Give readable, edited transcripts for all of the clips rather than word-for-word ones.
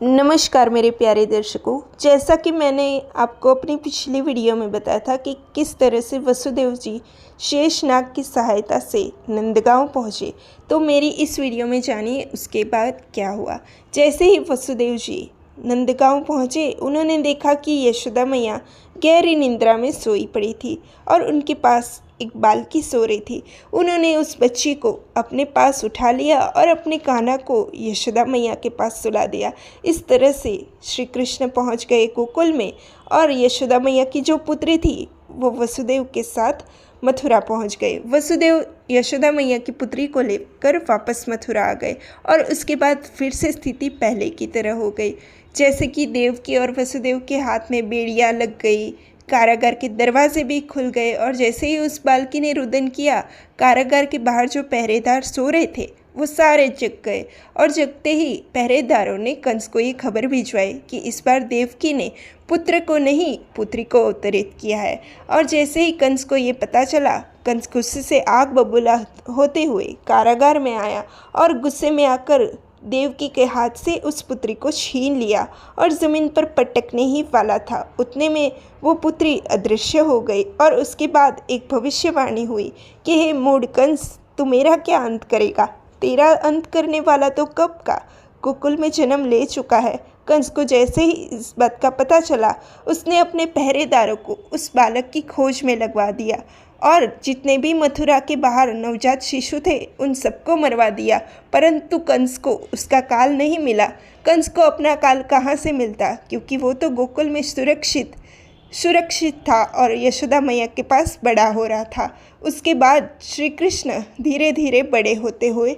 नमस्कार मेरे प्यारे दर्शकों। जैसा कि मैंने आपको अपनी पिछली वीडियो में बताया था कि किस तरह से वसुदेव जी शेषनाग की सहायता से नंदगांव पहुँचे, तो मेरी इस वीडियो में जानिए उसके बाद क्या हुआ। जैसे ही वसुदेव जी नंदगांव पहुँचे, उन्होंने देखा कि यशोदा मैया गहरी निंद्रा में सोई पड़ी थी और उनके पास एक बालकी सो रही थी। उन्होंने उस बच्ची को अपने पास उठा लिया और अपने कान्हा को यशोदा मैया के पास सुला दिया। इस तरह से श्री कृष्ण पहुँच गए गोकुल में और यशोदा मैया की जो पुत्री थी वो वसुदेव के साथ मथुरा पहुंच गए। वसुदेव यशोदा मैया की पुत्री को लेकर वापस मथुरा आ गए और उसके बाद फिर से स्थिति पहले की तरह हो गई। जैसे कि देवकी और वसुदेव के हाथ में बेड़ियाँ लग गई, कारागार के दरवाजे भी खुल गए और जैसे ही उस बालकी ने रुदन किया, कारागार के बाहर जो पहरेदार सो रहे थे वो सारे जग गए और जगते ही पहरेदारों ने कंस को ये खबर भिजवाई कि इस बार देवकी ने पुत्र को नहीं पुत्री को अवतरित किया है। और जैसे ही कंस को ये पता चला, कंस गुस्से से आग बबूला होते हुए कारागार में आया और गुस्से में आकर देवकी के हाथ से उस पुत्री को छीन लिया और ज़मीन पर पटकने ही वाला था, उतने में वो पुत्री अदृश्य हो गई। और उसके बाद एक भविष्यवाणी हुई कि हे मूढ़ कंस, तू मेरा क्या अंत करेगा? तेरा अंत करने वाला तो कब का गोकुल में जन्म ले चुका है। कंस को जैसे ही इस बात का पता चला, उसने अपने पहरेदारों को उस बालक की खोज में लगवा दिया और जितने भी मथुरा के बाहर नवजात शिशु थे उन सबको मरवा दिया। परंतु कंस को उसका काल नहीं मिला। कंस को अपना काल कहाँ से मिलता, क्योंकि वो तो गोकुल में सुरक्षित था और यशोदा मैया के पास बड़ा हो रहा था। उसके बाद श्री कृष्ण धीरे धीरे बड़े होते हुए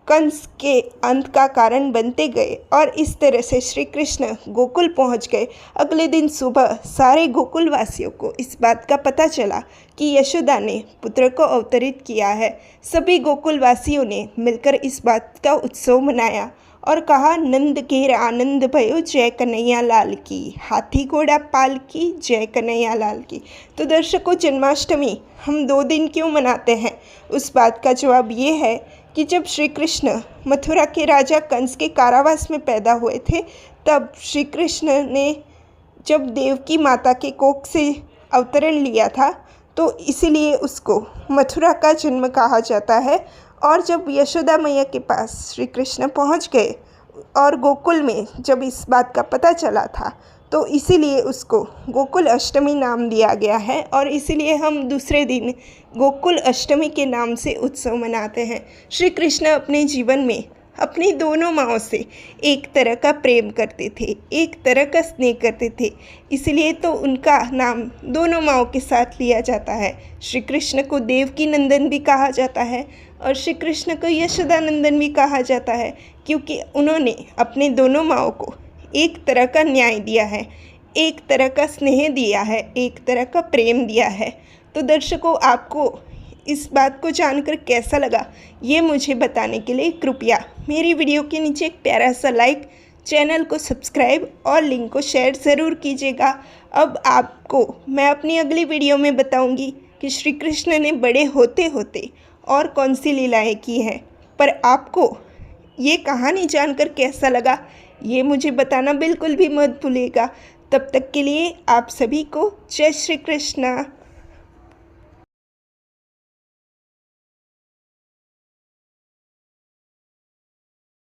कंस के अंत का कारण बनते गए और इस तरह से श्री कृष्ण गोकुल पहुंच गए। अगले दिन सुबह सारे गोकुल वासियों को इस बात का पता चला कि यशोदा ने पुत्र को अवतरित किया है। सभी गोकुल वासियों ने मिलकर इस बात का उत्सव मनाया और कहा, नंद घेर आनंद भयो जय कन्हैया लाल की, हाथी घोड़ा पाल की जय कन्हैया लाल की। तो दर्शकों, जन्माष्टमी हम 2 दिन क्यों मनाते हैं? उस बात का जवाब ये है कि जब श्री कृष्ण मथुरा के राजा कंस के कारावास में पैदा हुए थे, तब श्री कृष्ण ने जब देवकी माता के कोख से अवतरण लिया था, तो इसीलिए उसको मथुरा का जन्म कहा जाता है। और जब यशोदा मैया के पास श्री कृष्ण पहुंच गए और गोकुल में जब इस बात का पता चला था, तो इसीलिए उसको गोकुल अष्टमी नाम दिया गया है और इसीलिए हम दूसरे दिन गोकुल अष्टमी के नाम से उत्सव मनाते हैं। श्री कृष्ण अपने जीवन में अपनी दोनों माँओं से एक तरह का प्रेम करते थे, एक तरह का स्नेह करते थे, इसलिए तो उनका नाम दोनों माँओं के साथ लिया जाता है। श्री कृष्ण को देवकी नंदन भी कहा जाता है और श्री कृष्ण को यशोदा नंदन भी कहा जाता है, क्योंकि उन्होंने अपने दोनों माँओं को एक तरह का न्याय दिया है, एक तरह का स्नेह दिया है, एक तरह का प्रेम दिया है। तो दर्शकों, आपको इस बात को जानकर कैसा लगा, ये मुझे बताने के लिए कृपया मेरी वीडियो के नीचे एक प्यारा सा लाइक, चैनल को सब्सक्राइब और लिंक को शेयर ज़रूर कीजिएगा। अब आपको मैं अपनी अगली वीडियो में बताऊंगी कि श्री कृष्ण ने बड़े होते होते और कौन सी लीलाएँ की हैं। पर आपको ये कहानी जानकर कैसा लगा, ये मुझे बताना बिल्कुल भी मत भूलिएगा। तब तक के लिए आप सभी को जय श्री कृष्ण।